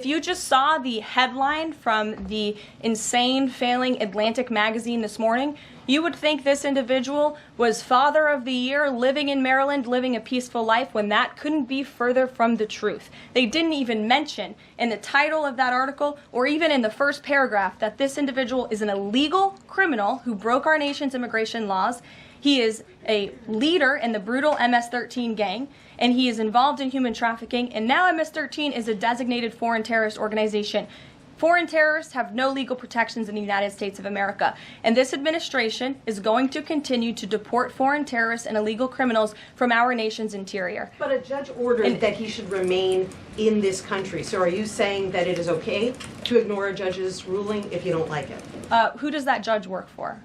if you just saw the headline from the insane, failing Atlantic magazine this morning, you would think this individual was Father of the Year, living in Maryland, living a peaceful life, when that couldn't be further from the truth. They didn't even mention in the title of that article, or even in the first paragraph, that this individual is an illegal criminal who broke our nation's immigration laws. He is a leader in the brutal MS-13 gang, and he is involved in human trafficking, and now MS-13 is a designated foreign terrorist organization. Foreign terrorists have no legal protections in the United States of America, and this administration is going to continue to deport foreign terrorists and illegal criminals from our nation's interior. But a judge ordered that he should remain in this country. So are you saying that it is okay to ignore a judge's ruling if you don't like it? Who does that judge work for?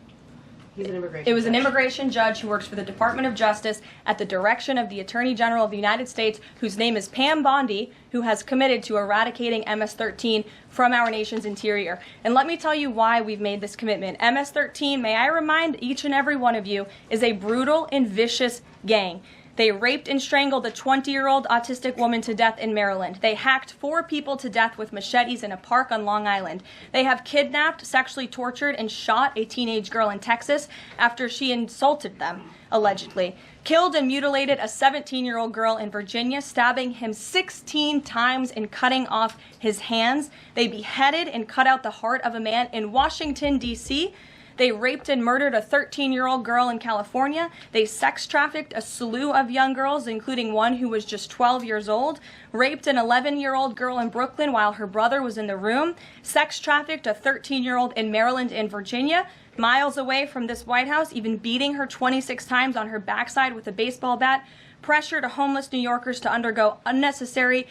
He's an immigration It was an judge. immigration judge who works for the Department of Justice at the direction of the Attorney General of the United States, whose name is Pam Bondi, who has committed to eradicating MS-13 from our nation's interior. And let me tell you why we've made this commitment. MS-13, may I remind each and every one of you, is a brutal and vicious gang. They raped and strangled a 20-year-old autistic woman to death in Maryland. They hacked 4 people to death with machetes in a park on Long Island. They have kidnapped, sexually tortured, and shot a teenage girl in Texas after she insulted them, allegedly. Killed and mutilated a 17-year-old girl in Virginia, stabbing him 16 times and cutting off his hands. They beheaded and cut out the heart of a man in Washington, D.C., They raped and murdered a 13-year-old girl in California. They sex trafficked a slew of young girls, including one who was just 12 years old. Raped an 11-year-old girl in Brooklyn while her brother was in the room. Sex trafficked a 13-year-old in Maryland and Virginia, miles away from this White House, even beating her 26 times on her backside with a baseball bat. Pressured homeless New Yorkers to undergo unnecessary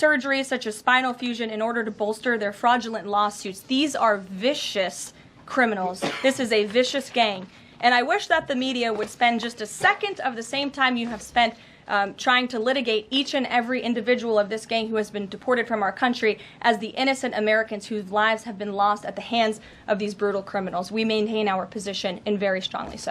surgeries such as spinal fusion in order to bolster their fraudulent lawsuits. These are vicious criminals. This is a vicious gang. And I wish that the media would spend just a second of the same time you have spent trying to litigate each and every individual of this gang who has been deported from our country as the innocent Americans whose lives have been lost at the hands of these brutal criminals. We maintain our position, and very strongly so.